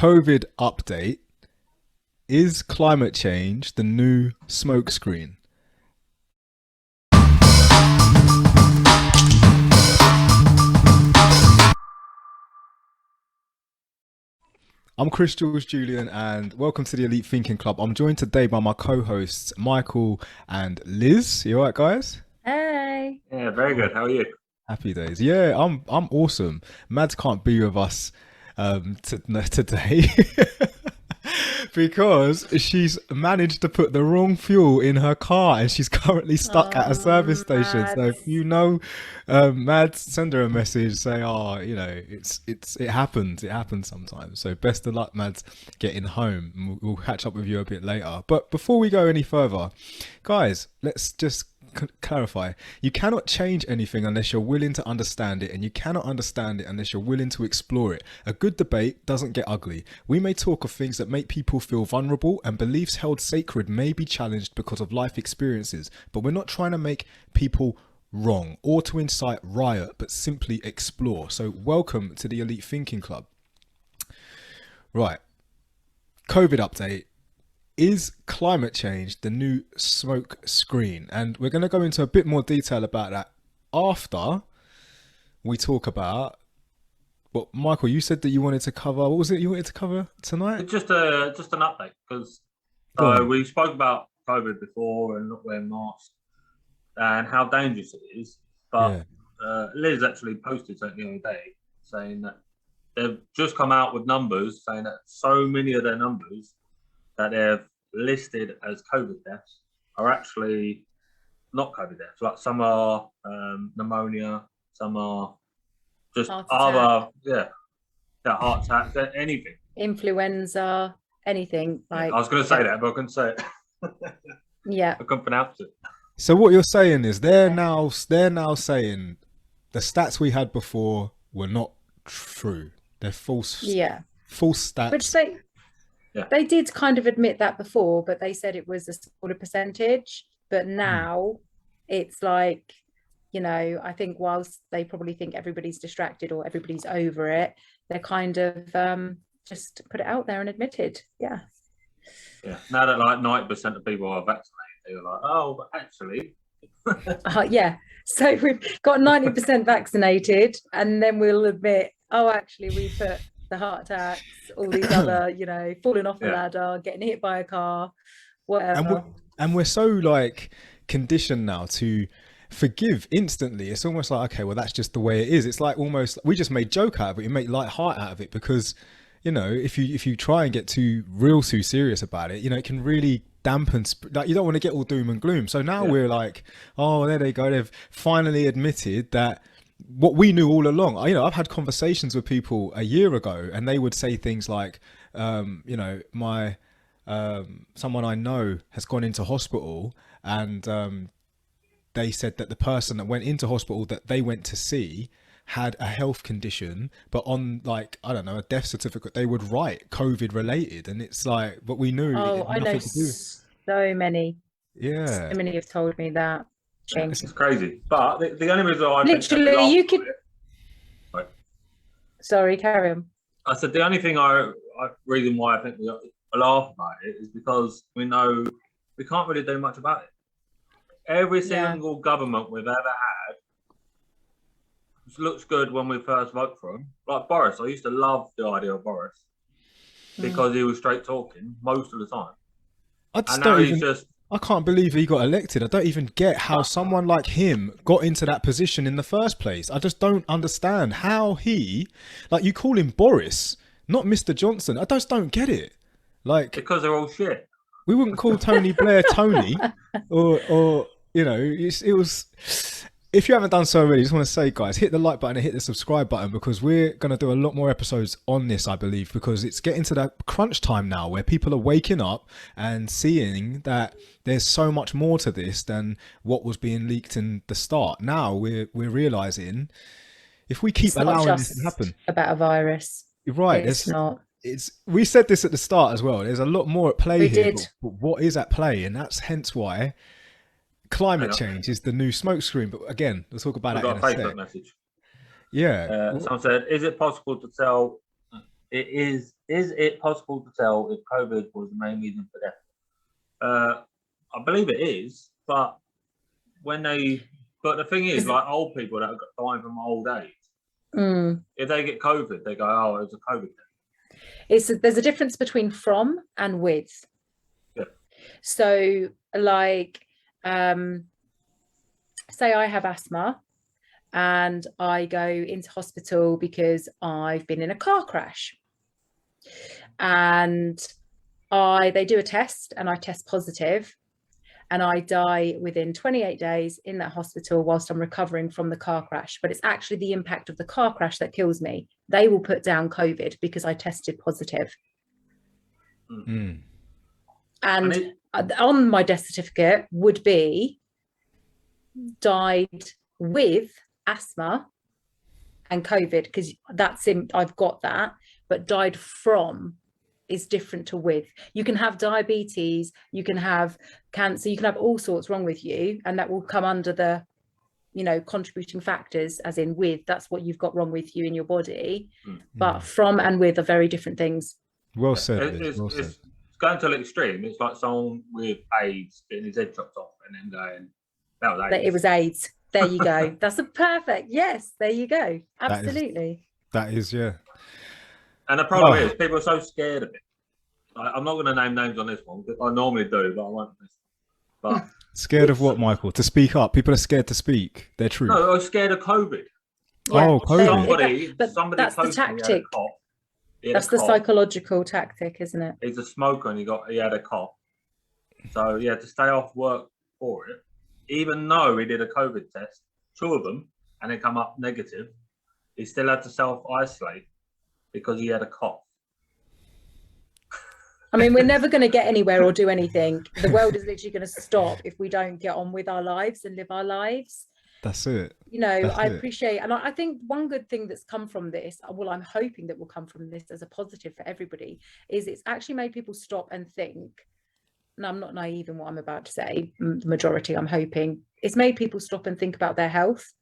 COVID update. Is climate change the new smokescreen? I'm Chris Jules Julian, and welcome to the Elite Thinking Club. I'm joined today by my co-hosts Michael and Liz. You alright, guys? Hey. Yeah, very good. How are you? Happy days. Yeah, I'm awesome. Mads can't be with us today because she's managed to put the wrong fuel in her car and she's currently stuck at a service station. So if you know Mads, send her a message, say, it happens. It happens sometimes. So best of luck, Mads, getting home. And we'll catch up with you a bit later. But before we go any further, guys, let's just clarify. You cannot change anything unless you're willing to understand it, and you cannot understand it unless you're willing to explore it. A good debate doesn't get ugly. We may talk of things that make people feel vulnerable, and beliefs held sacred may be challenged because of life experiences, but we're not trying to make people wrong or to incite riot, but simply explore. So welcome to the Elite Thinking Club. Right, COVID update. Is climate change the new smoke screen? And we're going to go into a bit more detail about that after we talk about what, Michael, you said that you wanted to cover. What was it you wanted to cover tonight? It's just an update because we spoke about COVID before and not wearing masks and how dangerous it is. But Liz actually posted something the other day saying that they've just come out with numbers saying that so many of their numbers that they've listed as COVID deaths are actually not COVID deaths. Like some are pneumonia, some are just Heart other, heart attacks, anything. Influenza, anything. Like I was going to say that, but I couldn't say it. Yeah. I couldn't pronounce it. So what you're saying is they're now saying the stats we had before were not true. They're false. Yeah. False stats. Which they did kind of admit that before, but they said it was a smaller percentage. But now it's like, I think whilst they probably think everybody's distracted or everybody's over it, they're kind of just put it out there and admitted. Yeah. Yeah. Now that like 90% of people are vaccinated, they're like, oh, but actually. Yeah. So we've got 90% vaccinated, and then we'll admit, oh, actually, we put the heart attacks, all these other, falling off the ladder, getting hit by a car, whatever. And we're so like conditioned now to forgive instantly. It's almost like, okay, well, that's just the way it is. It's like almost we just made joke out of it. We make light heart out of it because, if you try and get too serious about it, it can really dampen. Like you don't want to get all doom and gloom. So now we're like, oh, there they go. They've finally admitted that. What we knew all along, I've had conversations with people a year ago, and they would say things like, my someone I know has gone into hospital, and they said that the person that went into hospital that they went to see had a health condition, but on like a death certificate they would write COVID related, and it's like, but we knew. Oh, I know so many. Yeah, so many have told me that. It's crazy, but the only reason I literally you could. Sorry, carry on. I said the only thing reason why I think we laugh about it is because we know we can't really do much about it. Every single government we've ever had looks good when we first vote for him. Like Boris, I used to love the idea of Boris because he was straight talking most of the time. I can't believe he got elected. I don't even get how someone like him got into that position in the first place. I just don't understand how you call him Boris, not Mr. Johnson. I just don't get it. Like, because they're all shit. We wouldn't call Tony Blair Tony or it was. If you haven't done so already, I just want to say, guys, hit the like button and hit the subscribe button, because we're going to do a lot more episodes on this, I believe, because it's getting to that crunch time now where people are waking up and seeing that there's so much more to this than what was being leaked in the start. Now we're realizing if we keep allowing this to happen. About a virus. Right. It's not. We said this at the start as well. There's a lot more at play here. But what is at play? And that's hence why climate change is the new smokescreen. But again, we'll talk about that in a Facebook sec. Message. Yeah. Someone said, is it possible to tell Is it possible to tell if COVID was the main reason for death? I believe it is, but the thing is, like old people that are dying from old age, if they get COVID, they go, "Oh, it was a COVID death." There's a difference between from and with. Yeah. So, like, say I have asthma and I go into hospital because I've been in a car crash, and they do a test and I test positive, and I die within 28 days in that hospital whilst I'm recovering from the car crash. But it's actually the impact of the car crash that kills me. They will put down COVID because I tested positive. Mm. And on my death certificate would be died with asthma and COVID, because I've got that, but died from is different to with. You can have diabetes, you can have cancer, you can have all sorts wrong with you, and that will come under the, contributing factors, as in with, that's what you've got wrong with you in your body. But from and with are very different things. Well said. It's going to the extreme. It's like someone with AIDS getting his head chopped off and then going, that was AIDS. It was AIDS. There you go. That's a perfect. Yes, there you go. Absolutely. That is, yeah. And the problem is, people are so scared of it. I'm not going to name names on this one, but I normally do, but I won't. But scared of what, Michael? To speak up. People are scared to speak their truth. No, I'm scared of COVID. Yeah. COVID. Somebody that's the tactic. That's the psychological tactic, isn't it? He's a smoker and he had a cough. So he had to stay off work for it. Even though he did a COVID test, 2 of them, and they come up negative, he still had to self-isolate because he had a cough. I mean, we're never going to get anywhere or do anything. The world is literally going to stop if we don't get on with our lives and live our lives. That's it. I appreciate, and I think one good thing that's come from this, well, I'm hoping that will come from this as a positive for everybody, is it's actually made people stop and think. And I'm not naive in what I'm about to say, the majority, I'm hoping, it's made people stop and think about their health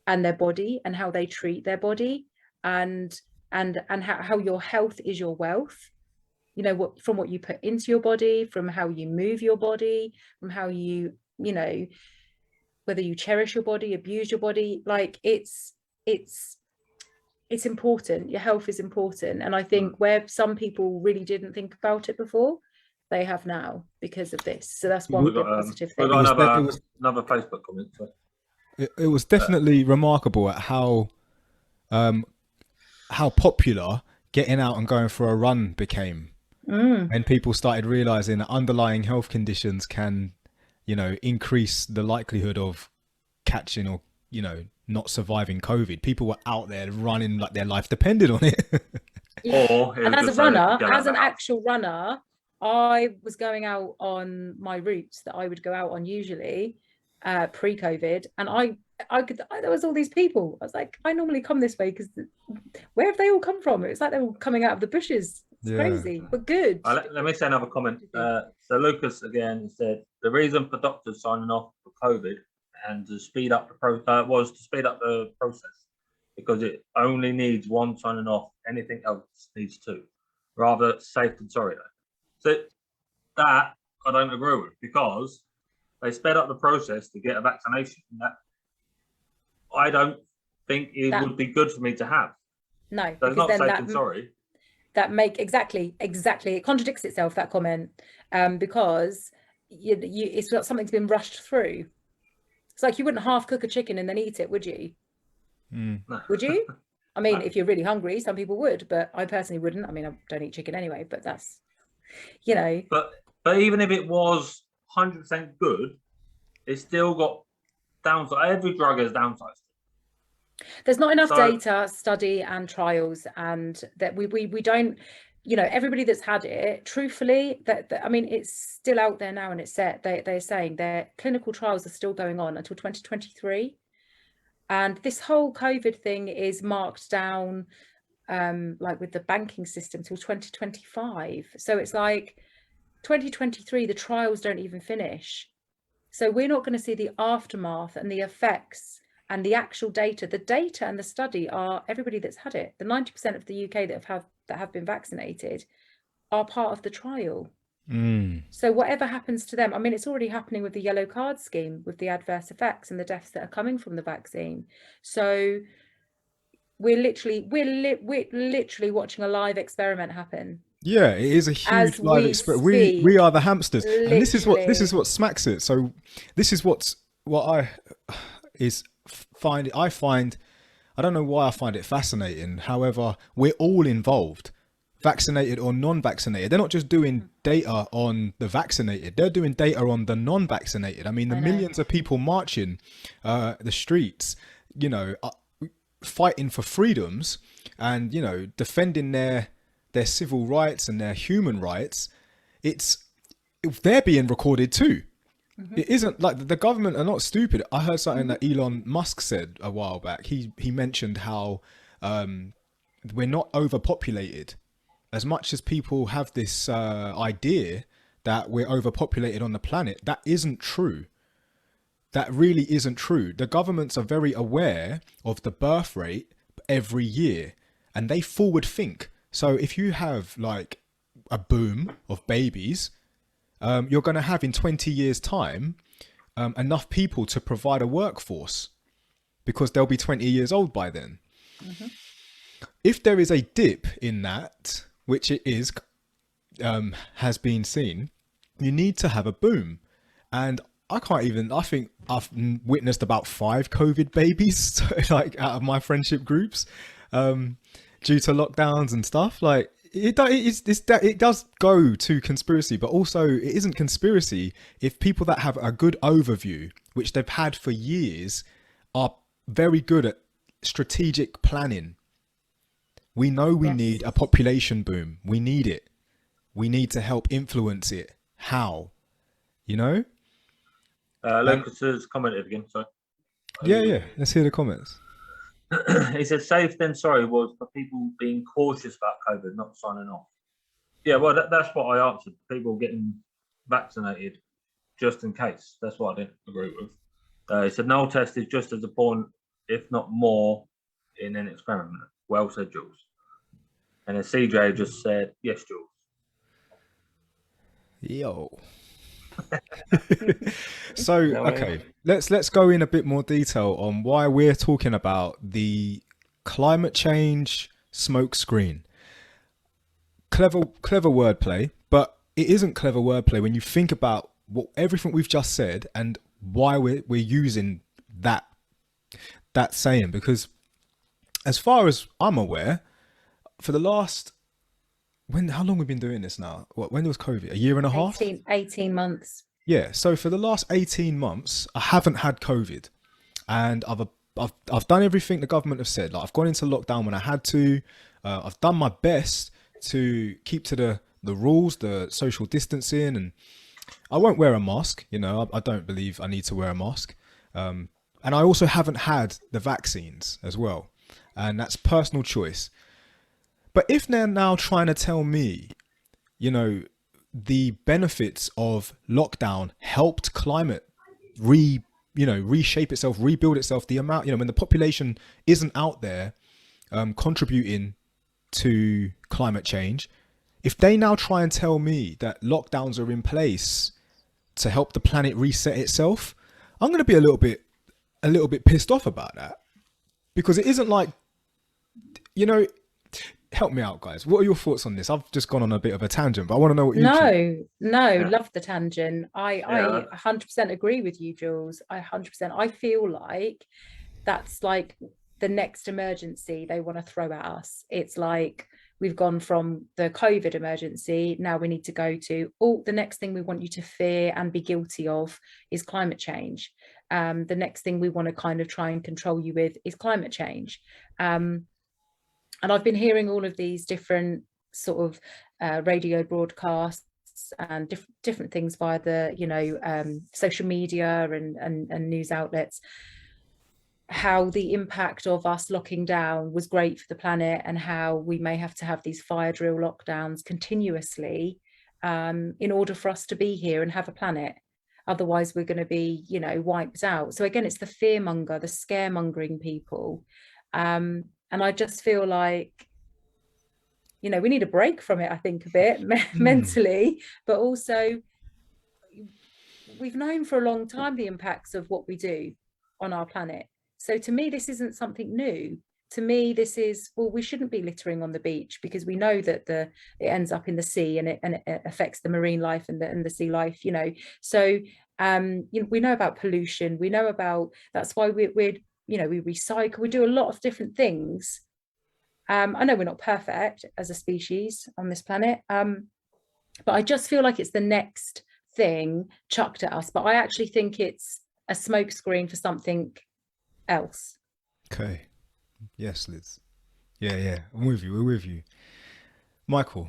and their body and how they treat their body, and how your health is your wealth. From what you put into your body, from how you move your body, from how you, whether you cherish your body, abuse your body, like it's important. Your health is important. And I think where some people really didn't think about it before, they have now because of this. So that's one good positive thing. Another Facebook comment. It was definitely remarkable at how popular getting out and going for a run became. And people started realizing that underlying health conditions can, increase the likelihood of catching or, not surviving COVID. People were out there running like their life depended on it. And as a runner, as an actual runner, I was going out on my routes that I would go out on usually pre-COVID, and there was all these people. I was like, I normally come this way because where have they all come from? It was like they were coming out of the bushes. It's crazy, but good. Let me say another comment. So Lucas again said the reason for doctors signing off for COVID and to speed up the process, because it only needs one signing off. Anything else needs 2. Rather safe than sorry. So that I don't agree with, because they sped up the process to get a vaccination. That I don't think it would be good for me to have. No, so it's not safe than sorry. That exactly it contradicts itself, that comment, because it's not something's been rushed through. It's like you wouldn't half cook a chicken and then eat it, would you? Would you? I mean, if you're really hungry, some people would, but I personally wouldn't. I mean, I don't eat chicken anyway, but that's, But even if it was 100% good, it's still got downside. Every drug has downsides. There's not enough data, study and trials, and that we don't, everybody that's had it, truthfully, that I mean, it's still out there now, and it's set. They're saying their clinical trials are still going on until 2023, and this whole COVID thing is marked down, like with the banking system, till 2025. So it's like 2023, the trials don't even finish. So we're not going to see the aftermath and the effects and the actual data. The data and the study are everybody that's had it. The 90% of the UK that have that have been vaccinated are part of the trial. So whatever happens to them, I mean, it's already happening with the yellow card scheme, with the adverse effects and the deaths that are coming from the vaccine. So we're literally watching a live experiment happen. Yeah, it is a huge live experiment. We are the hamsters, and this is what smacks it. So this is what I find. I don't know why I find it fascinating. However, we're all involved, vaccinated or non-vaccinated. They're not just doing data on the vaccinated, they're doing data on the non-vaccinated. I mean, the millions of people marching the streets, you know, fighting for freedoms and, you know, defending their civil rights and their human rights. They're being recorded too. It isn't like the government are not stupid. I heard something that Elon Musk said a while back. He mentioned how we're not overpopulated. As much as people have this idea that we're overpopulated on the planet, that isn't true. That really isn't true. The governments are very aware of the birth rate every year, and they forward think. So if you have like a boom of babies, you're going to have in 20 years time enough people to provide a workforce, because they'll be 20 years old by then. If there is a dip in that, which it is, has been seen, you need to have a boom. And I think I've witnessed about 5 COVID babies, like out of my friendship groups, due to lockdowns and stuff. Like it does go to conspiracy, but also it isn't conspiracy if people that have a good overview, which they've had for years, are very good at strategic planning. We know we need a population boom. We need it. We need to help influence it. How? You know? Lucas has commented again, sorry. Yeah. Let's hear the comments. He said, safe then sorry was for people being cautious about COVID, not signing off. Yeah, well, that's what I answered. People getting vaccinated just in case. That's what I didn't agree with. He said, no test is just as important, if not more, in an experiment. Well said, Jules. And then CJ just said, yes, Jules. Yo. So okay, let's go in a bit more detail on why we're talking about the climate change smoke screen. Clever wordplay, but it isn't clever wordplay when you think about everything we've just said and why we're using that saying. Because as far as I'm aware, for the last how long we've been doing this now? When was COVID? A year and a half? 18 months. Yeah. So for the last 18 months, I haven't had COVID, and I've done everything the government have said. Like I've gone into lockdown when I had to. I've done my best to keep to the rules, the social distancing, and I won't wear a mask. You know, I don't believe I need to wear a mask. And I also haven't had the vaccines as well, and that's personal choice. But if they're now trying to tell me, you know, the benefits of lockdown helped climate reshape itself, rebuild itself, the amount, you know, when the population isn't out there contributing to climate change, if they now try and tell me that lockdowns are in place to help the planet reset itself, I'm going to be a little bit pissed off about that, because it isn't like, you know. Help me out, guys. What are your thoughts on this? I've just gone on a bit of a tangent, but I want to know what you think. Love the tangent. I 100% agree with you, Jules. I feel like that's like the next emergency they want to throw at us. It's like we've gone from the COVID emergency, now we need to go to, the next thing we want you to fear and be guilty of is climate change. The next thing we want to kind of try and control you with is climate change. And I've been hearing all of these different sort of radio broadcasts and different things via the, you know, social media and news outlets, how the impact of us locking down was great for the planet, and how we may have to have these fire drill lockdowns continuously in order for us to be here and have a planet. Otherwise, we're going to be, you know, wiped out. So again, it's the fearmonger, the scaremongering people. And I just feel like you know, we need a break from it, I think, a bit mentally, but also we've known for a long time the impacts of what we do on our planet. So to me, this isn't something new. To me, this is, well, we shouldn't be littering on the beach, because we know that it ends up in the sea, and it affects the marine life and the sea life, you know. So you know, we know about pollution, we know about, that's why we're you know, we recycle, we do a lot of different things. I know we're not perfect as a species on this planet, but I just feel like it's the next thing chucked at us. But I actually think it's a smokescreen for something else. Okay. Yes, Liz. Yeah. I'm with you. We're with you. Michael.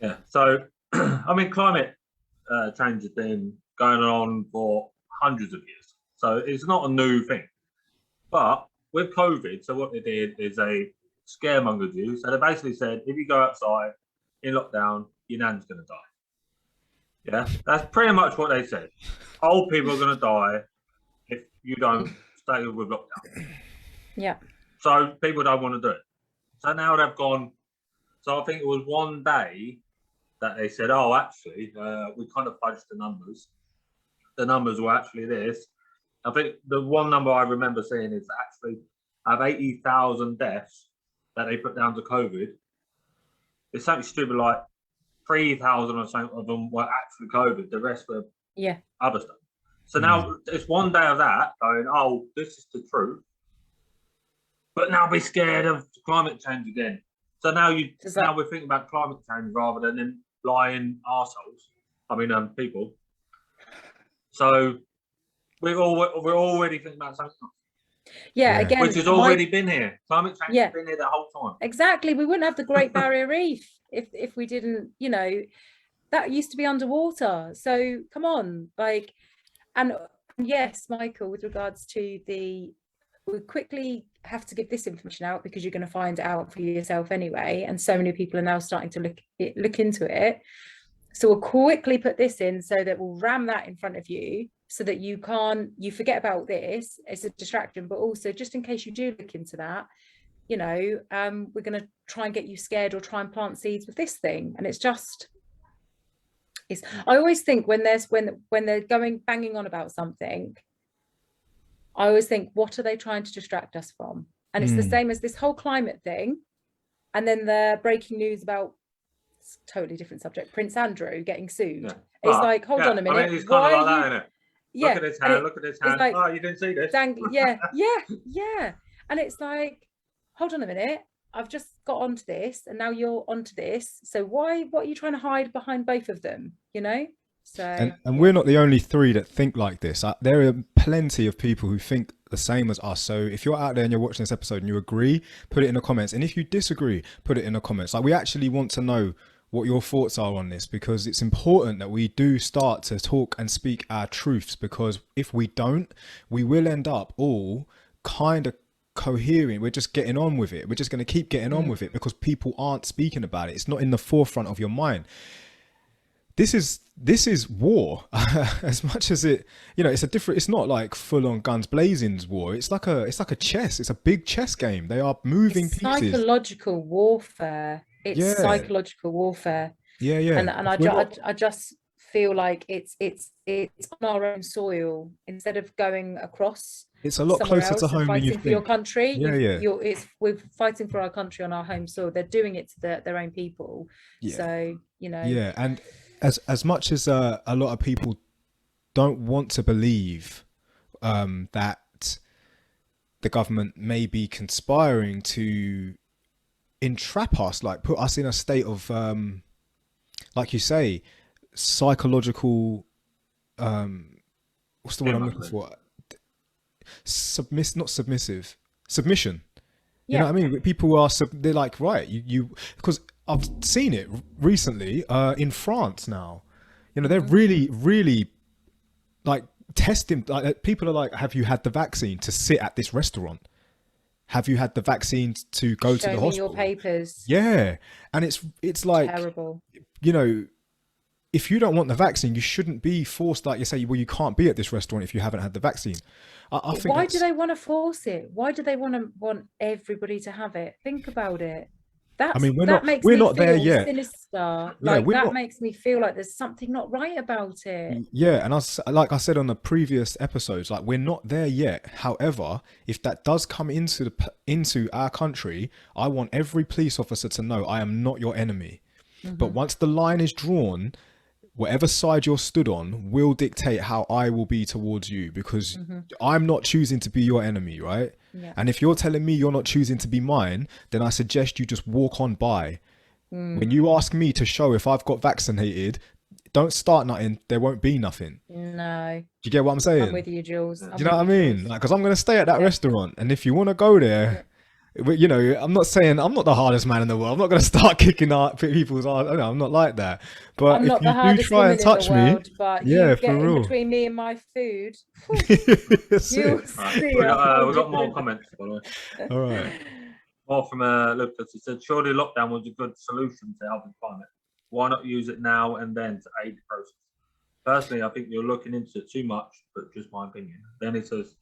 Yeah. So, I mean, climate change has been going on for hundreds of years. So it's not a new thing. But with COVID, so what they did is they scaremongered you. So they basically said, if you go outside in lockdown, your nan's going to die. Yeah, that's pretty much what they said. Old people are going to die if you don't stay with lockdown. Yeah. So people don't want to do it. So now they've gone. So I think it was one day that they said, oh, actually, we kind of fudged the numbers. The numbers were actually this. I think the one number I remember seeing is actually of 80,000 deaths that they put down to COVID. It's something stupid like 3,000 or something of them were actually COVID. The rest were other stuff. So now it's one day of that going, oh, this is the truth. But now be scared of climate change again. So now we're thinking about climate change rather than them lying arseholes. I mean, people. So we're already thinking about something else. Yeah, again, which has already been here. Climate change has been here the whole time. Exactly. We wouldn't have the Great Barrier Reef if we didn't, you know, that used to be underwater. So come on, like, and yes, Michael, with regards to we quickly have to give this information out, because you're going to find out for yourself anyway, and so many people are now starting to look into it. So we'll quickly put this in, so that we'll ram that in front of you, so that you forget about this. It's a distraction, but also just in case you do look into that, you know, we're going to try and get you scared or try and plant seeds with this thing. And I always think when they're banging on about something, I always think, what are they trying to distract us from? And it's the same as this whole climate thing. And then the breaking news about, totally different subject, Prince Andrew getting sued. Yeah. It's like, hold on a minute. I mean, it's kind of like that, isn't it? Yeah. Look at his hand, look at his hand. Like, oh, you didn't see this. Yeah. And it's like, hold on a minute. I've just got onto this, and now you're onto this. So what are you trying to hide behind both of them? You know? So and we're not the only three that think like this. There are plenty of people who think the same as us. So if you're out there and you're watching this episode and you agree, put it in the comments. And if you disagree, put it in the comments. Like, we actually want to know what your thoughts are on this, because it's important that we do start to talk and speak our truths, because if we don't, we will end up all kind of coherent. We're just getting on with it. We're just going to keep getting on with it because people aren't speaking about it. It's not in the forefront of your mind. This is war. As much as it, you know, it's not like full on guns blazing war. It's like a chess. It's a big chess game. They are moving pieces. Psychological warfare. It's psychological warfare. Yeah. And I just feel like it's on our own soil instead of going across. It's a lot closer to home than you think. For your country. Yeah. We're fighting for our country on our home soil. They're doing it to their own people. Yeah. So, you know. Yeah, and as much as a lot of people don't want to believe that the government may be conspiring to entrap us, like put us in a state of, like you say, psychological, what's the word I'm looking for? Not submissive, submission. You know what I mean? People are, they're like, right, you because I've seen it recently in France now. You know, they're really like testing, like people are like, have you had the vaccine to sit at this restaurant? Have you had the vaccine to go to the hospital? Show me your papers. Yeah. And it's like, terrible. You know, if you don't want the vaccine, you shouldn't be forced, like you say, well, you can't be at this restaurant if you haven't had the vaccine. I think why do they want to force it? Why do they want everybody to have it? Think about it. That's, I mean, that makes we're me not there feel yet. sinister. Yeah, Like we're that not. makes me feel like there's something not right about it. Yeah, and like I said on the previous episodes, like we're not there yet. However, if that does come into our country, I want every police officer to know I am not your enemy. But once the line is drawn, whatever side you're stood on will dictate how I will be towards you, because I'm not choosing to be your enemy, right? Yeah. And if you're telling me you're not choosing to be mine, then I suggest you just walk on by. When you ask me to show if I've got vaccinated, don't start nothing. There won't be nothing. No. Do you get what I'm saying? I'm with you, Jules. Do you know what I mean? Like, because I'm going to stay at that restaurant, and if you want to go there, you know, I'm not saying I'm not the hardest man in the world. I'm not going to start kicking out people's ass. No, I'm not like that. But I'm not if the you do hardest try woman and in touch the world, me, but yeah, you for get in real. between me and my food. That's You'll it. see. We got more comments, by the way. All right. More from Lucas. He said, surely lockdown was a good solution to helping climate. Why not use it now and then to aid the process? Personally, I think you're looking into it too much, but just my opinion. Then he says,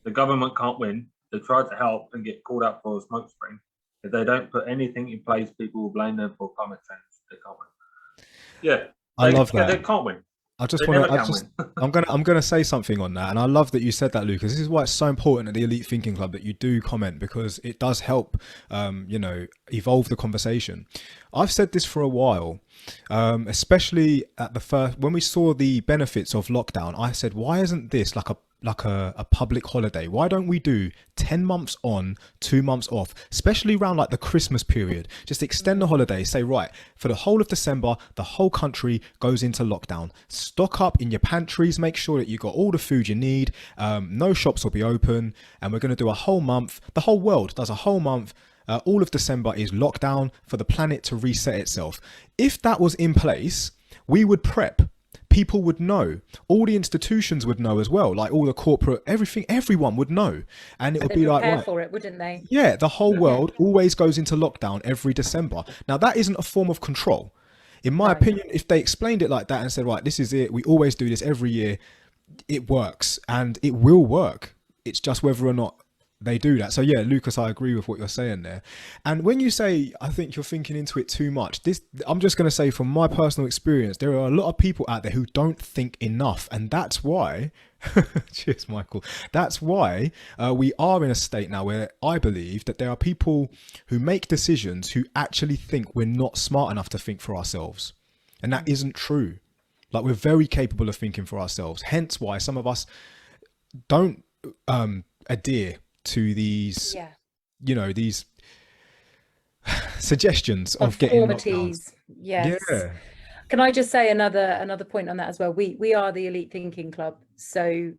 the government can't win. They try to help and get called out for a smoke screen. If they don't put anything in place, people will blame them for climate change. They can't win. Yeah, I love that. They can't win. I just want to. I'm gonna say something on that, and I love that you said that, Lucas. This is why it's so important at the Elite Thinking Club that you do comment, because it does help, you know, evolve the conversation. I've said this for a while, especially at the first when we saw the benefits of lockdown. I said, why isn't this like a public holiday? Why don't we do 10 months on, 2 months off, especially around like the Christmas period? Just extend the holiday. Say, right, for the whole of December, the whole country goes into lockdown. Stock up in your pantries, make sure that you got all the food you need. No shops will be open, and we're going to do a whole month. The whole world does a whole month. All of December is lockdown for the planet to reset itself. If that was in place, we would prep. People would know. All the institutions would know as well. Like all the corporate, everything, everyone would know. And it would be like, right, for it, wouldn't they? Yeah, the whole world always goes into lockdown every December. Now, that isn't a form of control. In my opinion, if they explained it like that and said, right, this is it, we always do this every year, it works and it will work. It's just whether or not they do that. So yeah, Lucas, I agree with what you're saying there. And when you say, I think you're thinking into it too much, I'm just going to say from my personal experience, there are a lot of people out there who don't think enough. And that's why, cheers, Michael. That's why we are in a state now where I believe that there are people who make decisions who actually think we're not smart enough to think for ourselves. And that isn't true. Like, we're very capable of thinking for ourselves. Hence why some of us don't adhere to these, you know, these suggestions of getting lockdowns. Yes. Yeah. Can I just say another point on that as well? We are the Elite Thinking Club, so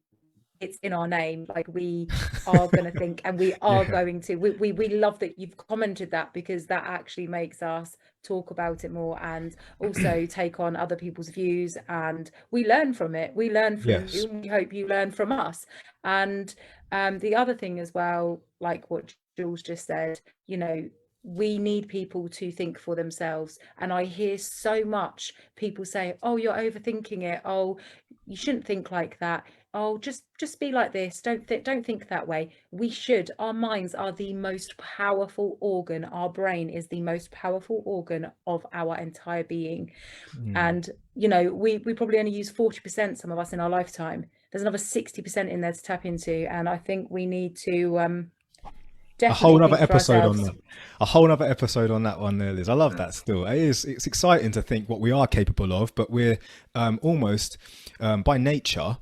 it's in our name. Like, we are going to think, and we are going to. We love that you've commented that, because that actually makes us talk about it more and also take on other people's views, and we learn from it. We learn from you, and we hope you learn from us. And the other thing as well, like what Jules just said, you know, we need people to think for themselves. And I hear so much people say, oh, you're overthinking it. Oh, you shouldn't think like that. Oh, just be like this. Don't think that way. We should. Our minds are the most powerful organ. Our brain is the most powerful organ of our entire being. And, you know, we probably only use 40%, some of us, in our lifetime. There's another 60% in there to tap into. And I think we need to a whole other episode on that. A whole other episode on that one there, Liz. I love that still. It's exciting to think what we are capable of, but we're almost by nature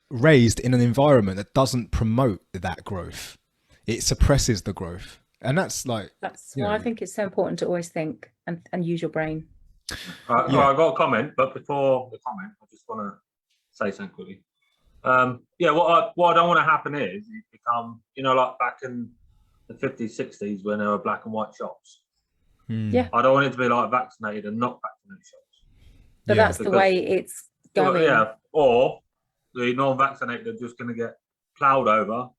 raised in an environment that doesn't promote that growth. It suppresses the growth. And that's why I think it's so important to always think and use your brain. Well, I got a comment, but before the comment, I just want to say something quickly. What I don't want to happen is you become, you know, like back in the 50s, 60s when there were black and white shops. Yeah. I don't want it to be like vaccinated and not vaccinated shops. But that's the way it's going. Or the non-vaccinated are just going to get plowed over,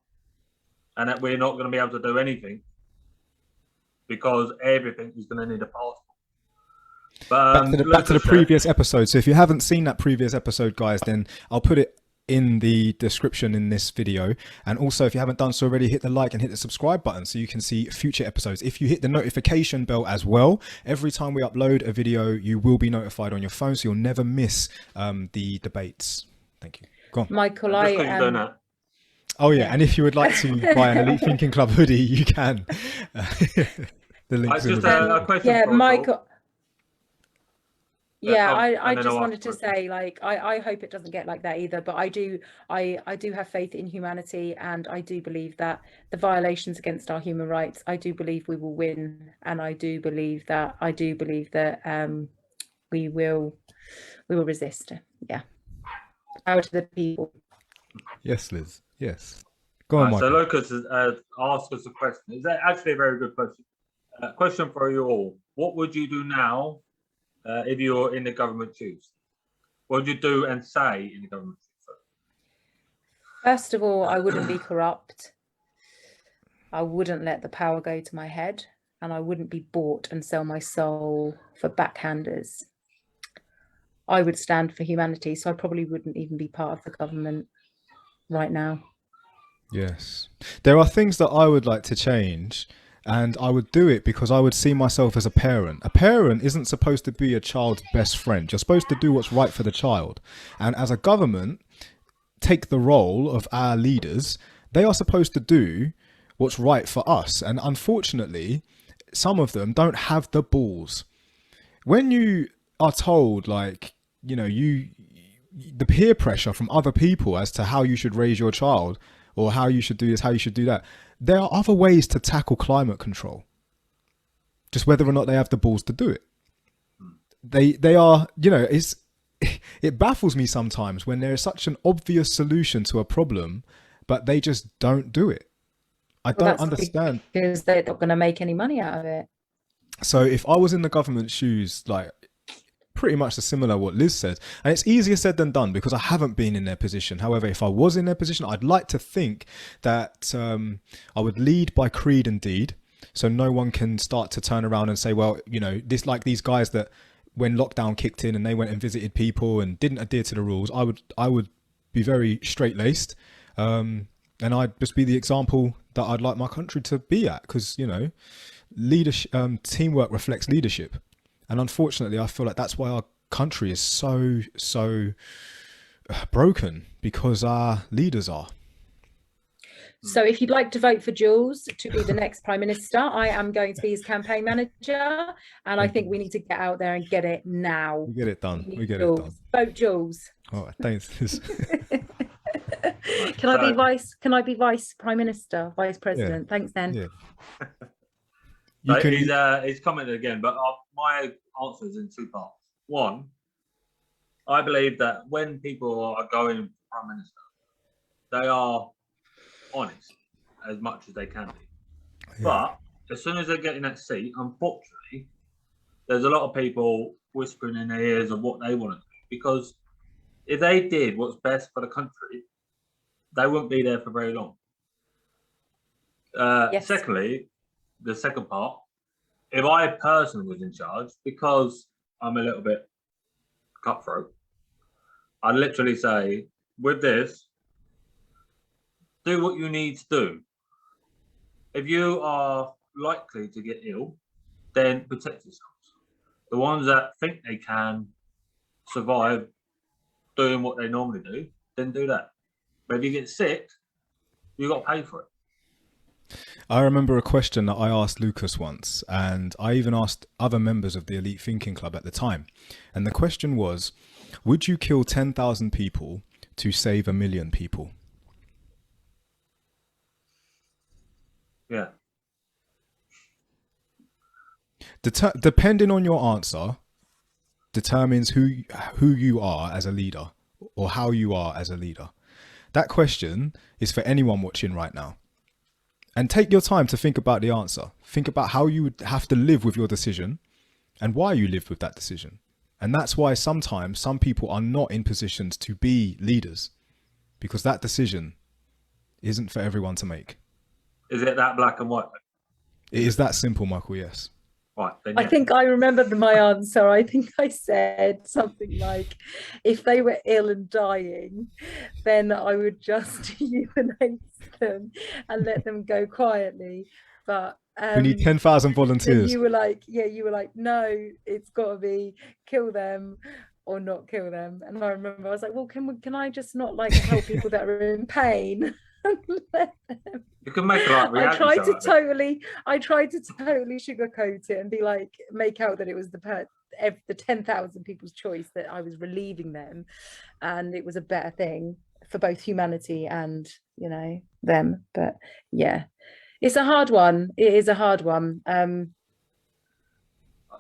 and that we're not going to be able to do anything because everything is going to need a passport. But back to the previous episode. So if you haven't seen that previous episode, guys, then I'll put it in the description in this video. And also, if you haven't done so already, hit the like and hit the subscribe button so you can see future episodes. If you hit the notification bell as well, every time we upload a video, you will be notified on your phone, so you'll never miss the debates. Thank you. Go on, Michael. Oh yeah, and if you would like to buy an Elite Thinking Club hoodie, you can. The link's in the a question. Yeah, Michael. Yeah, I just wanted to say, like, I hope it doesn't get like that either, but I do have faith in humanity, and I do believe that the violations against our human rights, I do believe we will win, and I do believe that we will resist. Yeah. Power to the people. Yes, Liz. Yes. Go on, So Michael. Lucas has asked us a question. It's actually a very good question. Question for you all. What would you do now if you're in the government shoes? What would you do and say in the government shoes? First of all, I wouldn't be corrupt. I wouldn't let the power go to my head, and I wouldn't be bought and sell my soul for backhanders. I would stand for humanity, so I probably wouldn't even be part of the government right now. Yes. There are things that I would like to change, and I would do it because I would see myself as a parent. A parent isn't supposed to be a child's best friend. You're supposed to do what's right for the child. And as a government, take the role of our leaders. They are supposed to do what's right for us. And unfortunately, some of them don't have the balls. When you are told, like, you know, the peer pressure from other people as to how you should raise your child, or how you should do this, how you should do that. There are other ways to tackle climate control. Just whether or not they have the balls to do it. They are, you know, it baffles me sometimes when there is such an obvious solution to a problem, but they just don't do it. I don't understand. Because they're not going to make any money out of it. So if I was in the government shoes, like, pretty much the similar what Liz said, and it's easier said than done because I haven't been in their position. However, if I was in their position, I'd like to think that I would lead by creed and deed, so no one can start to turn around and say, well, you know, this, like these guys that when lockdown kicked in and they went and visited people and didn't adhere to the rules, I would be very straight-laced, and I'd just be the example that I'd like my country to be at, because, you know, leadership, teamwork reflects leadership. And unfortunately, I feel like that's why our country is so broken, because our leaders are. So if you'd like to vote for Jules to be the next Prime Minister, I am going to be his campaign manager. And I think we need to get out there and get it now. We get it done. We get it done. Vote Jules. All right, thanks. Can I be vice Prime Minister, Vice President? Yeah. Thanks, then. Yeah. He's commented again, but my answer is in two parts. One, I believe that when people are going for Prime Minister, they are honest as much as they can be. Yeah. But as soon as they get in that seat, unfortunately, there's a lot of people whispering in their ears of what they want to do. Because if they did what's best for the country, they wouldn't be there for very long. Yes. Secondly, the second part, if I personally was in charge, because I'm a little bit cutthroat, I'd literally say, with this, do what you need to do. If you are likely to get ill, then protect yourselves. The ones that think they can survive doing what they normally do, then do that. But if you get sick, you've got to pay for it. I remember a question that I asked Lucas once, and I even asked other members of the Elite Thinking Club at the time. And the question was, would you kill 10,000 people to save 1 million people? Yeah. Depending on your answer, determines who you are as a leader, or how you are as a leader. That question is for anyone watching right now. And take your time to think about the answer. Think about how you would have to live with your decision and why you lived with that decision. And that's why sometimes some people are not in positions to be leaders, because that decision isn't for everyone to make. Is it that black and white? It is that simple, Michael, yes. Right, then, I think I remember my answer. I think I said something like, if they were ill and dying, then I would just euthanize them and let them go quietly. But we need 10,000 volunteers. then you were like, no, it's got to be kill them or not kill them. And I remember I was like, well, can I just not like help people that are in pain? You can make like I tried to totally sugarcoat it and be like, make out that it was the 10,000 people's choice, that I was relieving them, and it was a better thing for both humanity and, you know, them. But yeah, it's a hard one. It is a hard one.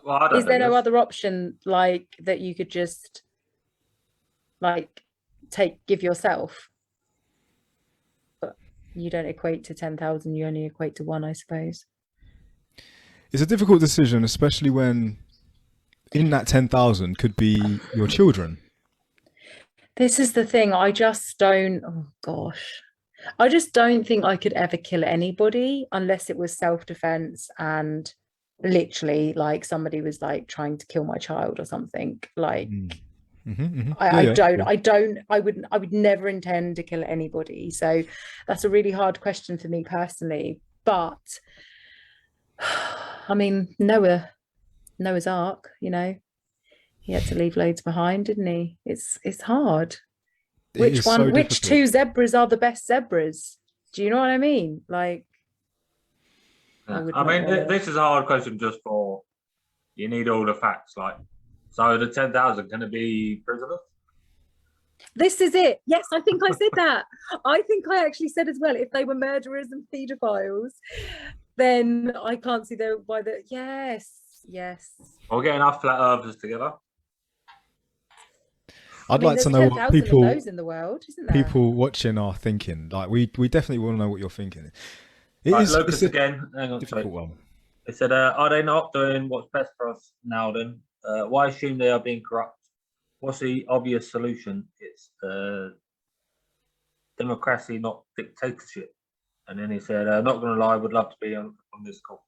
Well, is there no other option like that you could just like give yourself? But you don't equate to 10,000, you only equate to one, I suppose. It's a difficult decision, especially when in that 10,000 could be your children. This is the thing. I just don't, oh gosh, I just don't think I could ever kill anybody unless it was self-defense and literally like somebody was like trying to kill my child or something. Like I would never intend to kill anybody. So that's a really hard question for me personally. But I mean, Noah's Ark, you know, he had to leave loads behind, didn't he? It's hard. Which two zebras are the best zebras? Do you know what I mean? Like, I mean, this is a hard question just for, you need all the facts. Like, so the 10,000, can it be prisoners? This is it. Yes, I think I said that. I think I actually said as well, if they were murderers and paedophiles, then I can't see why the yes. We'll get enough flat earthers together. I'd like to know what people those in the world, isn't there? People watching are thinking. Like we definitely want to know what you're thinking. Lucas again. Hang on, difficult one. They said, "Are they not doing what's best for us now? Then why assume they are being corrupt? What's the obvious solution? It's democracy, not dictatorship." And then he said, "Not going to lie, would love to be on this call."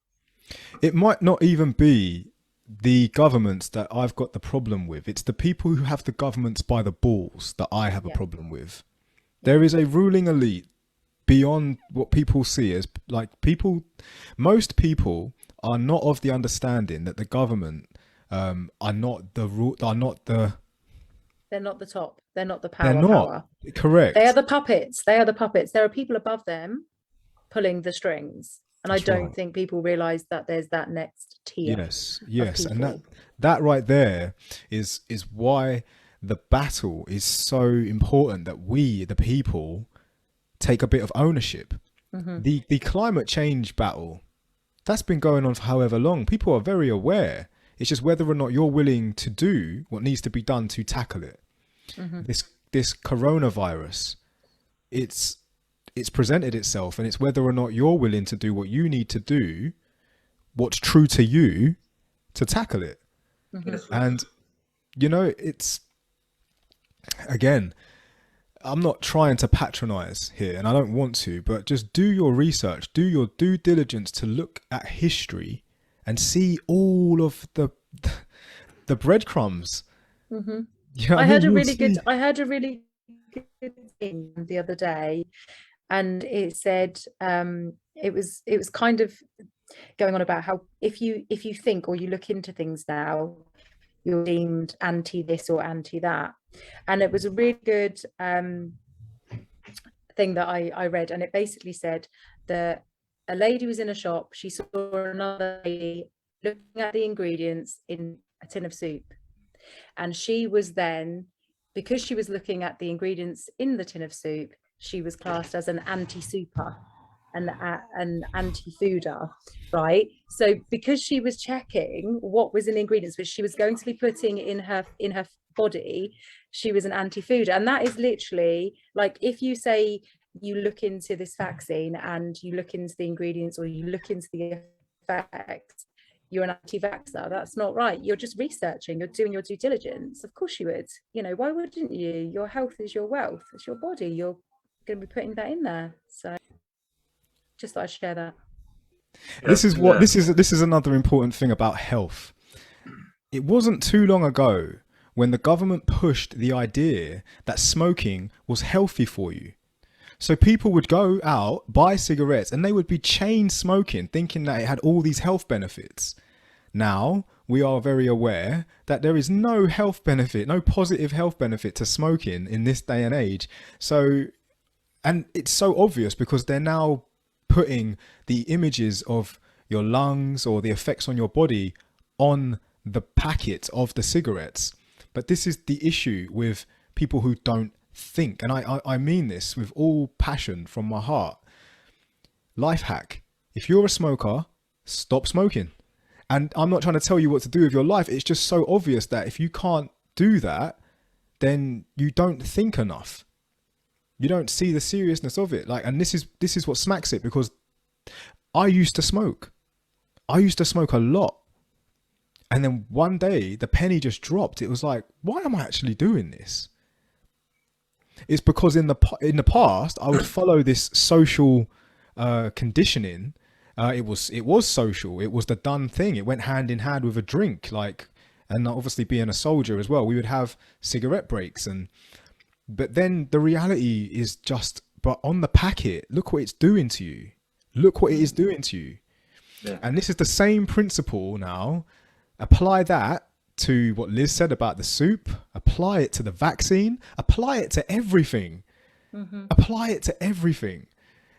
It might not even be the governments that I've got the problem with. It's the people who have the governments by the balls that I have a problem with. There is a ruling elite beyond what people see as like people. Most people are not of the understanding that the government are not the rule. They're not the top. They're not the power. They're not power. Correct. They are the puppets. There are people above them pulling the strings. And I don't think people realize that there's that next tier. Yes. And that right there is why the battle is so important, that we, the people, take a bit of ownership. The climate change battle, that's been going on for however long. People are very aware. It's just whether or not you're willing to do what needs to be done to tackle it. This coronavirus, it's presented itself, and it's whether or not you're willing to do what you need to do, what's true to you, to tackle it. And, you know, it's, again, I'm not trying to patronize here, and I don't want to, but just do your research, do your due diligence to look at history and see all of the breadcrumbs. You know I heard a really good thing the other day. And it said it was kind of going on about how if you think or you look into things now, you're deemed anti this or anti that. And it was a really good thing that I read, and it basically said that a lady was in a shop, she saw another lady looking at the ingredients in a tin of soup, and she was then, because she was looking at the ingredients in the tin of soup, she was classed as an anti-super, an anti-fooder, right? So because she was checking what was in the ingredients which she was going to be putting in her body, she was an anti-fooder. And that is literally like, if you say you look into this vaccine and you look into the ingredients or you look into the effects, you're an anti-vaxxer. That's not right. You're just researching, you're doing your due diligence. Of course you would. You know, why wouldn't you? Your health is your wealth, it's your body, you're going to be putting that in there. So just thought I'd share that. This is another important thing about health. It wasn't too long ago when the government pushed the idea that smoking was healthy for you. So people would go out, buy cigarettes, and they would be chain smoking, thinking that it had all these health benefits. Now, we are very aware that there is no health benefit, no positive health benefit to smoking in this day and age. So, and it's so obvious because they're now putting the images of your lungs or the effects on your body on the packet of the cigarettes. But this is the issue with people who don't think. And I mean this with all passion from my heart. Life hack. If you're a smoker, stop smoking. And I'm not trying to tell you what to do with your life. It's just so obvious that if you can't do that, then you don't think enough. You don't see the seriousness of it. And this is what smacks it, because I used to smoke. I used to smoke a lot. And then one day the penny just dropped. It was like, why am I actually doing this? It's because in the past I would follow this social conditioning. It was social. It was the done thing. It went hand in hand with a drink, and obviously being a soldier as well, we would have cigarette breaks. But then the reality is but on the packet, look what it's doing to you. Look what it is doing to you. Yeah. And this is the same principle now. Apply that to what Liz said about the soup. Apply it to the vaccine. Apply it to everything. Mm-hmm. Apply it to everything.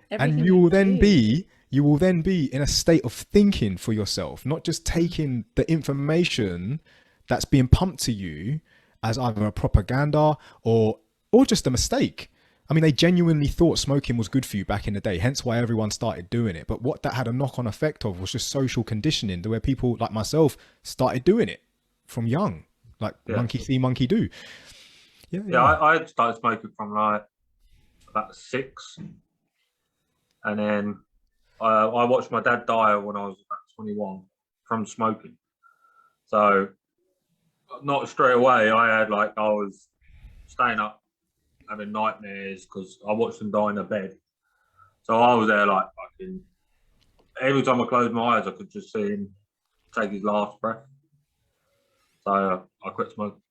And you will then be in a state of thinking for yourself, not just taking the information that's being pumped to you as either a propaganda or just a mistake. I mean, they genuinely thought smoking was good for you back in the day, hence why everyone started doing it. But what that had a knock-on effect of was just social conditioning, where people like myself started doing it from young, monkey see, monkey do. I started smoking from about 6, and then I watched my dad die when I was about 21 from smoking. So not straight away. I was staying up having nightmares because I watched him die in a bed. So I was there fucking, every time I closed my eyes I could just see him take his last breath. So I quit smoking.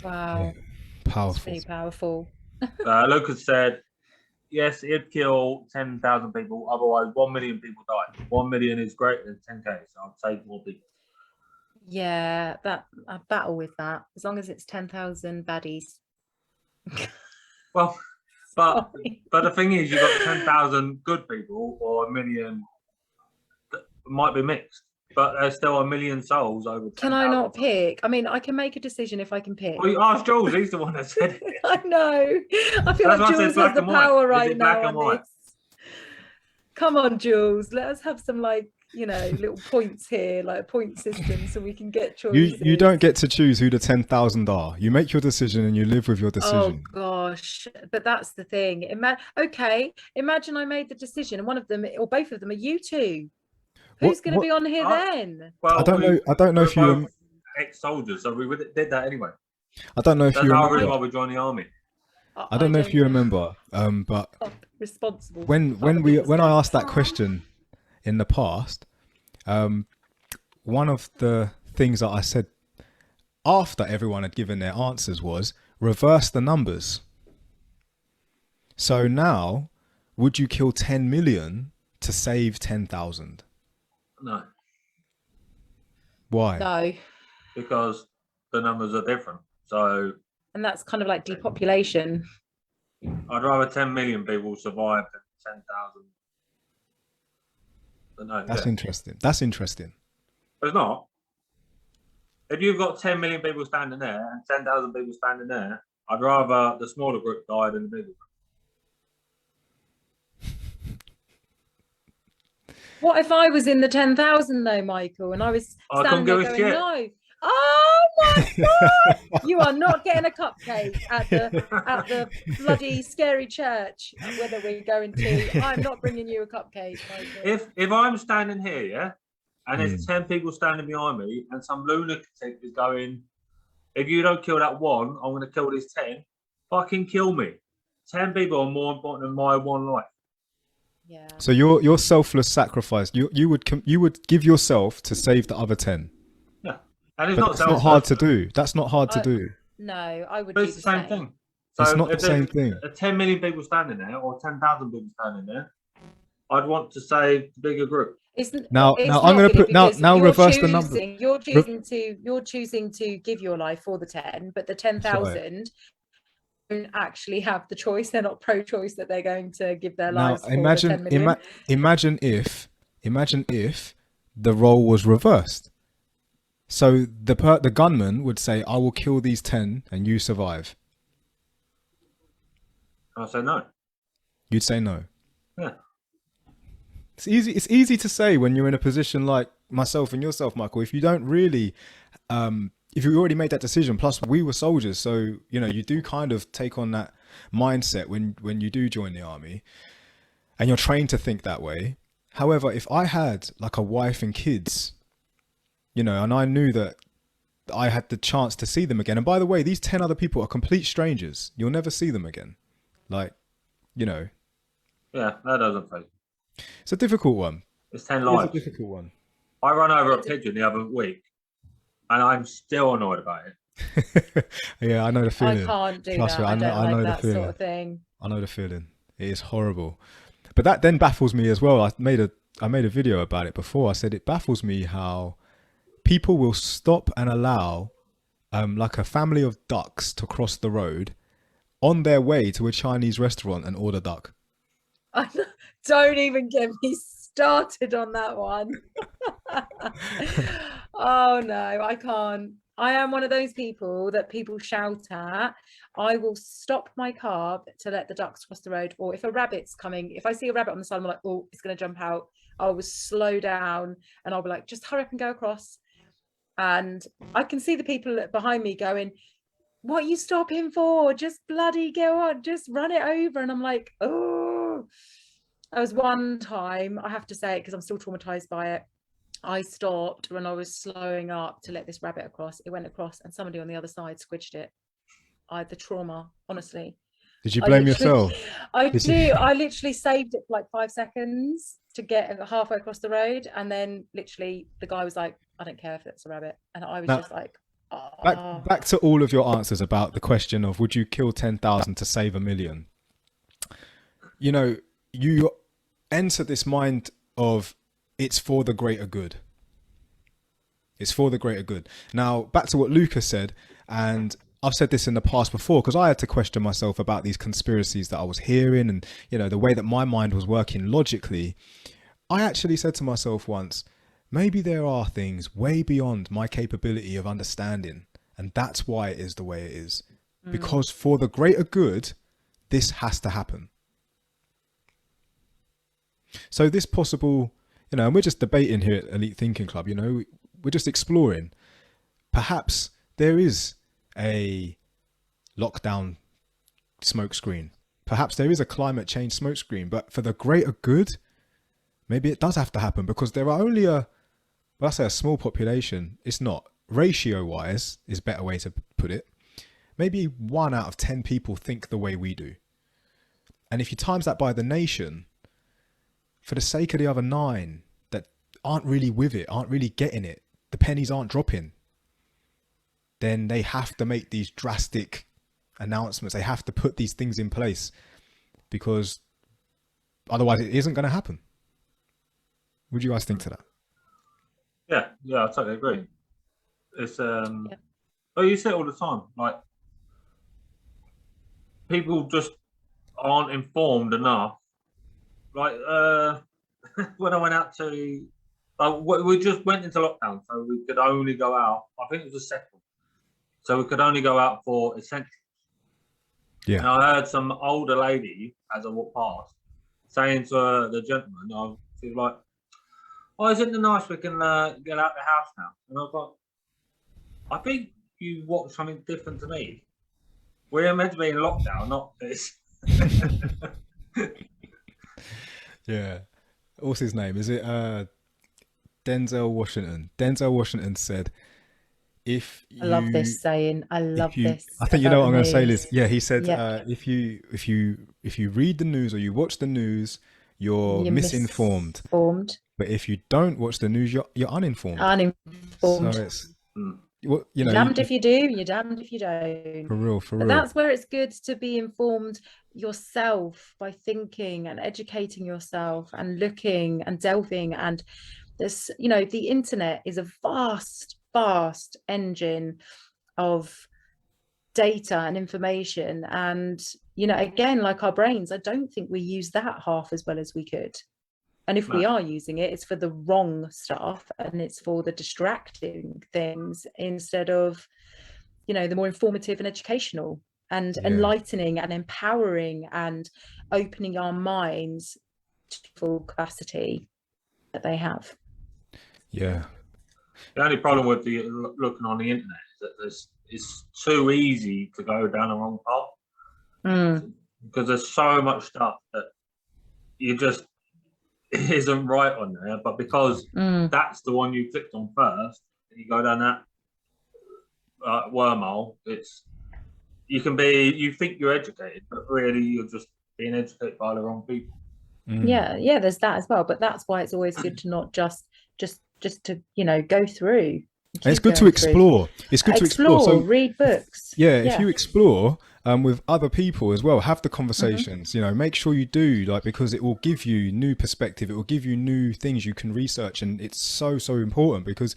Wow. Powerful. That's really powerful. Lucas said, yes, it'd kill 10,000 people. Otherwise, 1 million people die. 1 million is greater than 10K, so I'd save more people. Yeah, I battle with that. As long as it's 10,000 baddies. Well, but the thing is, you've got 10,000 good people or 1 million that might be mixed, but there's still 1 million souls over 10,000. Can I not pick? I mean, I can make a decision if I can pick. Well, you ask Jules, he's the one that said it. I know. I feel like Jules has the power right now on this. Come on, Jules. Let us have some little points here, like a point system, so we can get choices. You don't get to choose who the 10,000 are. You make your decision and you live with your decision. Oh gosh, but that's the thing. Imagine I made the decision and one of them or both of them are you two. Who's going to be on here then? Well, I don't know if you ex-soldiers, so we did that anyway. I don't know if you remember. Why we joined the army. I don't know if you remember, but responsible. When I asked that question in the past, one of the things that I said after everyone had given their answers was reverse the numbers. So now, would you kill 10 million to save 10,000? No. Why? No. Because the numbers are different. So. And that's kind of like depopulation. I'd rather 10 million people survive than 10,000. No, that's interesting. That's interesting. It's not. If you've got 10 million people standing there and 10,000 people standing there, I'd rather the smaller group die than the bigger group. What if I was in the 10,000 though, Michael, and I was standing there going, no. Oh my God! You are not getting a cupcake at the bloody scary church, whether we're going to. I'm not bringing you a cupcake, Michael. If I'm standing here, yeah, and there's 10 people standing behind me, and some lunatic is going, if you don't kill that one, I'm going to kill these 10. Fucking kill me. 10 people are more important than my one life. Yeah. So your selfless sacrifice, you would give yourself to save the other 10. Yeah, and it's But not that's selfless. not hard to do. That's not hard to do. No, I would But do it's the the same same thing. So It's not if the same there's thing. 10 million people standing there, or 10,000 people standing there, I'd want to save the bigger group. Now I'm going to put now reverse the number. You're choosing to give your life for the 10, but the 10,000 don't actually have the choice. They're not pro-choice that they're going to give their lives for the 10 million. Imagine if the role was reversed. So the gunman would say, "I will kill these 10, and you survive." I'll say no. You'd say no. Yeah. It's easy to say when you're in a position like myself and yourself, Michael. If you don't really, if you already made that decision, plus we were soldiers, so you do kind of take on that mindset when you do join the army, and you're trained to think that way. However, if I had like a wife and kids, and I knew that I had the chance to see them again, and by the way, these 10 other people are complete strangers. You'll never see them again. Yeah, that doesn't fit. It's a difficult one. It's 10 lives. It's a difficult one. I ran over a pigeon the other week, and I'm still annoyed about it. Yeah, I know the feeling. I can't do Trust that. me, I don't like that feeling. sort of thing. I know the feeling. It is horrible. But that then baffles me as well. I made a video about it before. I said it baffles me how people will stop and allow like a family of ducks to cross the road on their way to a Chinese restaurant and order duck. Don't even get me started on that one. Oh no, I can't. I am one of those people that people shout at. I will stop my car to let the ducks cross the road, or if a rabbit's coming, if I see a rabbit on the side, I'm like, oh, it's going to jump out. I will slow down and I'll be like, just hurry up and go across. And I can see the people behind me going, what are you stopping for? Just bloody go on, just run it over. And I'm like, oh. There was one time, I have to say it because I'm still traumatized by it. I stopped when I was slowing up to let this rabbit across. It went across and somebody on the other side squished it. I had the trauma, honestly. Did you blame yourself? I do. I literally saved it for like 5 seconds to get halfway across the road. And then literally the guy was like, I don't care if it's a rabbit. And I was just like, oh. Back to all of your answers about the question of would you kill 10,000 to save 1 million? You enter this mind of it's for the greater good. It's for the greater good. Now, back to what Lucas said, and I've said this in the past before because I had to question myself about these conspiracies that I was hearing and, the way that my mind was working logically. I actually said to myself once, maybe there are things way beyond my capability of understanding, and that's why it is the way it is. Because for the greater good, this has to happen. So this possible, and we're just debating here at Elite Thinking Club, we're just exploring. Perhaps there is a lockdown smokescreen. Perhaps there is a climate change smokescreen, but for the greater good, maybe it does have to happen because there are only a small population. It's not ratio wise is a better way to put it. Maybe 1 out of 10 people think the way we do. And if you times that by the nation, for the sake of the other 9 that aren't really with it, aren't really getting it, the pennies aren't dropping, then they have to make these drastic announcements. They have to put these things in place because otherwise it isn't going to happen. What do you guys think to that? Yeah, I totally agree. It's you say it all the time, like people just aren't informed enough. Like when I went out to, we just went into lockdown, so we could only go out. I think it was a second, so we could only go out for essentials. Yeah. And I heard some older lady as I walked past saying to the gentleman, she was like, "Oh, isn't it nice we can get out the house now?" And I was like, "I think you watch something different to me. We're meant to be in lockdown, not this." Yeah. What's his name? Is it Denzel Washington? Denzel Washington said, I love this saying. I this. I think you know what I'm going to say, Liz. Yeah, he said, if you read the news or you watch the news, you're misinformed. But if you don't watch the news, you're uninformed. So it's you know, damned if you do, you're damned if you don't. For real. But that's where it's good to be informed yourself by thinking and educating yourself and looking and delving. And this, you know, the internet is a vast engine of data and information. And, you know, again, like our brains, I don't think we use that half as well as we could. And if we are using it, it's for the wrong stuff, and it's for the distracting things instead of, you know, the more informative and educational and enlightening and empowering and opening our minds to full capacity that they have. The only problem with the looking on the internet is that it's too easy to go down the wrong path, because there's so much stuff that you just isn't right on there, but because that's the one you clicked on first, and you go down that wormhole, you think you're educated, but really you're just being educated by the wrong people. Yeah, there's that as well. But that's why it's always good to not just to, you know, go through. And it's good to explore. It's good to explore. So read books. If you explore with other people as well, have the conversations, you know, make sure you do, like, because it will give you new perspective. It will give you new things you can research. And it's so important, because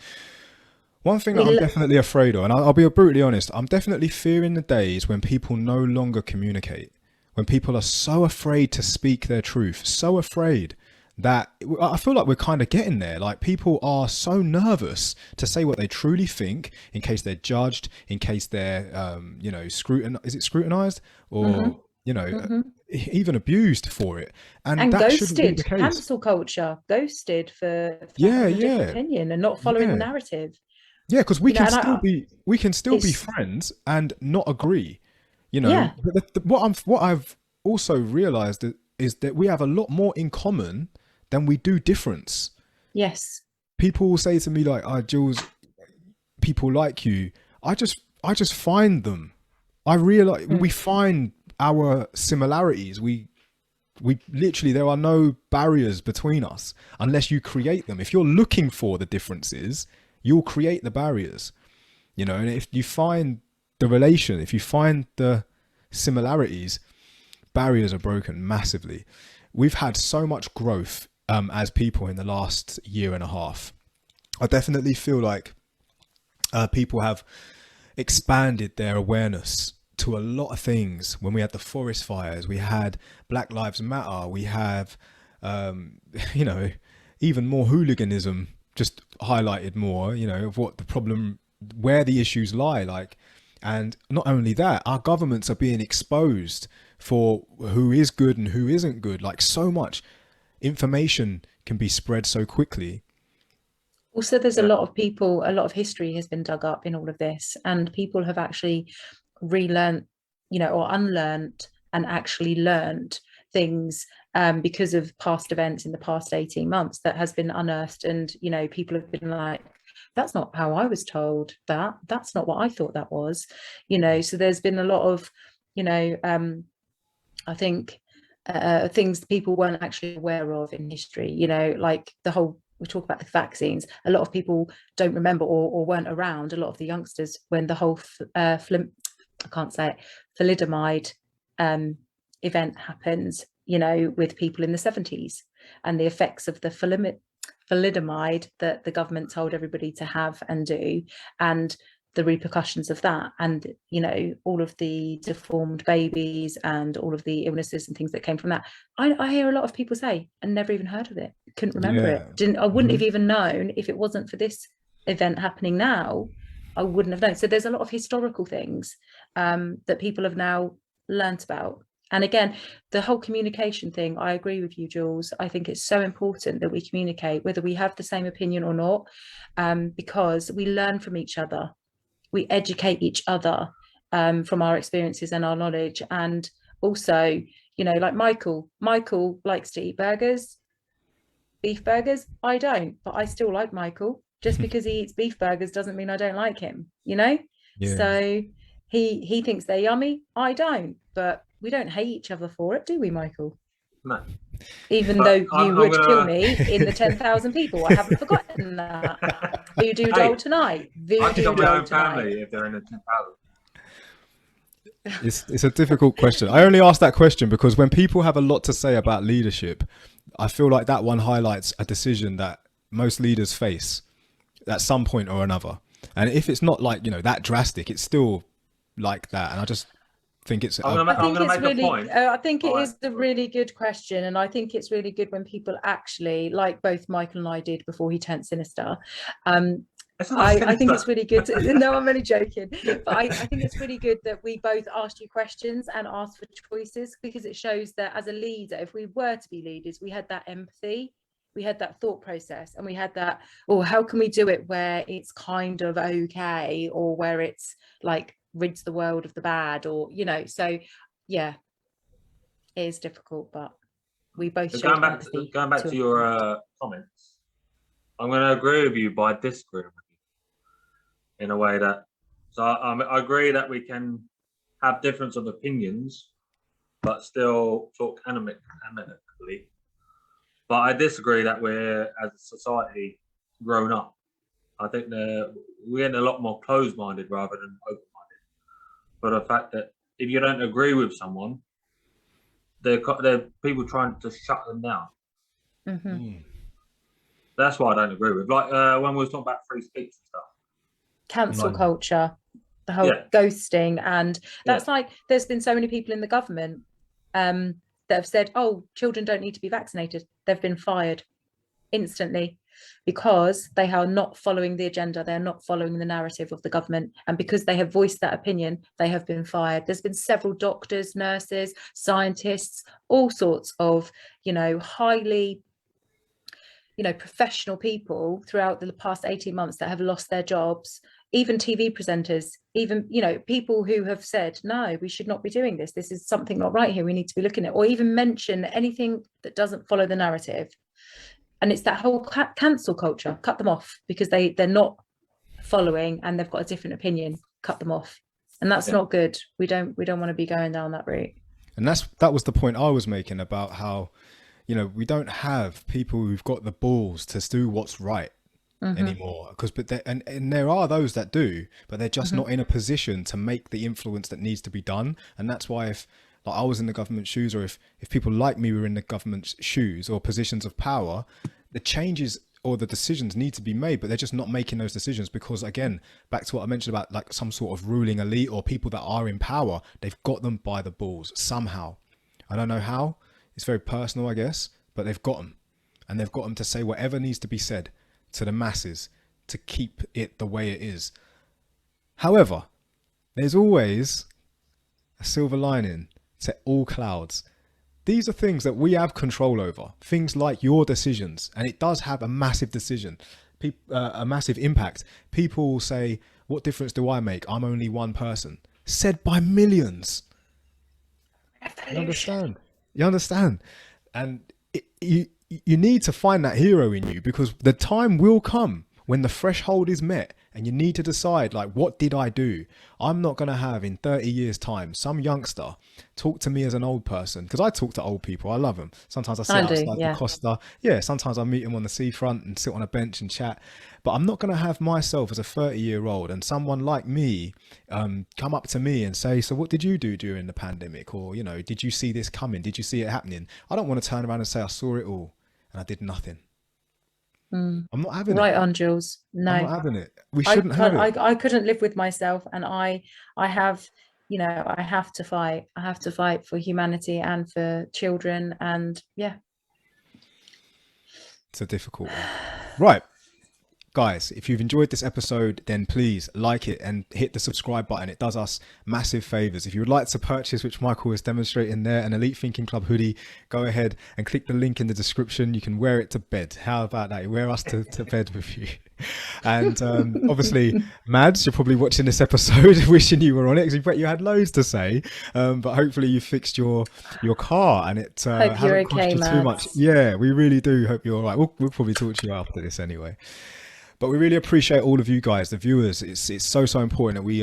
one thing that I'm definitely afraid of, and I'll be brutally honest, I'm definitely fearing the days when people no longer communicate, when people are so afraid to speak their truth, so afraid that I feel like we're kind of getting there. Like, people are so nervous to say what they truly think in case they're judged, in case they're, you know, scrutinized or, you know, even abused for it. And that shouldn't be the case. Cancel culture, ghosted for a different opinion and not following the narrative. Yeah, because we can still be friends and not agree, you know. But what I've also realized is that we have a lot more in common than we do difference. Yes. People will say to me like, Jules, people like you. I just find them. I realize we find our similarities. We literally, there are no barriers between us unless you create them. If you're looking for the differences, you'll create the barriers, you know. And if you find the relation, if you find the similarities, barriers are broken massively. We've had so much growth as people in the last year and a half. I definitely feel like people have expanded their awareness to a lot of things. When we had the forest fires, we had Black Lives Matter, we have, you know, even more hooliganism just highlighted more, you know, of what the problem, where the issues lie, like. And not only that, our governments are being exposed for who is good and who isn't good. Like, so much information can be spread so quickly. Also, there's a lot of history has been dug up in all of this, and people have actually relearned, you know, or unlearned and actually learned things because of past events in the past 18 months that has been unearthed. And, you know, people have been like, that's not how I was told that's not what I thought that was, you know. So there's been a lot of, you know, I think things people weren't actually aware of in history, you know, like we talk about the vaccines. A lot of people don't remember or weren't around, a lot of the youngsters, when the whole thalidomide event happens, you know, with people in the 70s, and the effects of the thalidomide that the government told everybody to have and do, and the repercussions of that, and, you know, all of the deformed babies and all of the illnesses and things that came from that. I hear a lot of people say, I never even heard of it, couldn't remember it, I wouldn't have even known if it wasn't for this event happening now. I wouldn't have known. So there's a lot of historical things that people have now learnt about. And again, the whole communication thing, I agree with you, Jules. I think it's so important that we communicate, whether we have the same opinion or not, because we learn from each other. We educate each other from our experiences and our knowledge. And also, you know, like Michael likes to eat burgers, beef burgers. I don't, but I still like Michael. Just because he eats beef burgers doesn't mean I don't like him, you know? So he thinks they're yummy. I don't, but we don't hate each other for it, do we, Michael? No. Even though you would kill me in the 10,000 people. I haven't forgotten that. Voodoo doll tonight. Voodoo doll tonight. Family if they're in the 10,000. It's a difficult question. I only ask that question because when people have a lot to say about leadership, I feel like that one highlights a decision that most leaders face at some point or another. And if it's not like, that drastic, it's still like that. And I just think it's... I'm going to make a point. I think it is a really good question. And I think it's really good when people actually, like both Michael and I did before he turned sinister, I think it's really good. No, I'm only joking. But I think it's really good that we both asked you questions and asked for choices, because it shows that as a leader, if we were to be leaders, we had that empathy, we had that thought process, and we had that, how can we do it where it's kind of okay, or where it's like rids the world of the bad, or, so yeah, it is difficult, but we both showed empathy. Going back to your comments, I'm going to agree with you, but I disagree with you in a way that, so I agree that we can have difference of opinions, but still talk amicably. But I disagree that we're, as a society, grown up. I think we're getting a lot more closed-minded rather than open-minded. But the fact that if you don't agree with someone, they're people trying to shut them down. Mm-hmm. That's what I don't agree with. Like when we were talking about free speech and stuff. Cancel culture, the whole ghosting, and that's like, there's been so many people in the government that have said, children don't need to be vaccinated. They've been fired instantly because they are not following the agenda. They're not following the narrative of the government. And because they have voiced that opinion, they have been fired. There's been several doctors, nurses, scientists, all sorts of, highly, professional people throughout the past 18 months that have lost their jobs. Even TV presenters, even, people who have said, no, we should not be doing this. This is something not right here. We need to be looking at, or even mention anything that doesn't follow the narrative. And it's that whole cancel culture. Cut them off because they're not following and they've got a different opinion. Cut them off. And that's not good. We don't want to be going down that route. And that was the point I was making about how, we don't have people who've got the balls to do what's right. Anymore, and there are those that do, but they're just not in a position to make the influence that needs to be done. And that's why if I was in the government shoes, or if people like me were in the government's shoes or positions of power, the changes or the decisions need to be made, but they're just not making those decisions because, again, back to what I mentioned about like some sort of ruling elite or people that are in power, they've got them by the balls somehow. I don't know how. It's very personal, I guess, but they've got them, and they've got them to say whatever needs to be said to the masses to keep it the way it is. However, there's always a silver lining to all clouds. These are things that we have control over, things like your decisions, and it does have a massive a massive impact. People will say, what difference do I make? I'm only one person. Said by millions. You understand? And you need to find that hero in you, because the time will come when the threshold is met and you need to decide, like, what did I do? I'm not going to have in 30 years time some youngster talk to me as an old person, because I talk to old people. I love them. Sometimes I sit outside the Costa. Yeah, sometimes I meet them on the seafront and sit on a bench and chat. But I'm not going to have myself as a 30-year-old and someone like me come up to me and say, so what did you do during the pandemic? Or, did you see this coming? Did you see it happening? I don't want to turn around and say I saw it all and I did nothing. I'm not having it. Right on, Jules. No, I'm not having it. We shouldn't have it. I couldn't live with myself, and I have, I have to fight. I have to fight for humanity and for children, and it's a difficult one. Right. Guys, if you've enjoyed this episode, then please like it and hit the subscribe button. It does us massive favors. If you would like to purchase, which Michael is demonstrating there, an Elite Thinking Club hoodie, go ahead and click the link in the description. You can wear it to bed. How about that? You wear us to bed with you. And obviously, Mads, you're probably watching this episode wishing you were on it, because you had loads to say. But hopefully you fixed your car and it hasn't cost you too much. Yeah, we really do hope you're all right. We'll probably talk to you after this anyway. But we really appreciate all of you guys, the viewers. It's so important that we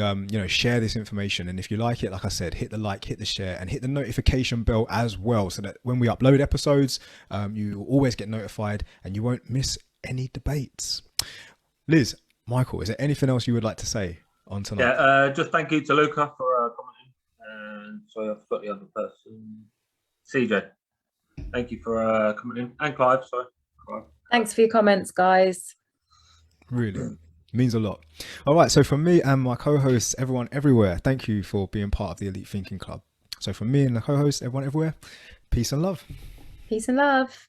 share this information. And if you like it, like I said, hit the like, hit the share, and hit the notification bell as well, so that when we upload episodes, you will always get notified and you won't miss any debates. Liz, Michael, is there anything else you would like to say on tonight? Yeah, just thank you to Luca for commenting, and sorry I forgot the other person, CJ. Thank you for commenting, and Clive. Sorry, Clive. Thanks for your comments, guys. Really means a lot. All right, so from me and my co-hosts, everyone everywhere, thank you for being part of the Elite Thinking Club. So from me and the co-hosts, everyone everywhere, peace and love. Peace and love.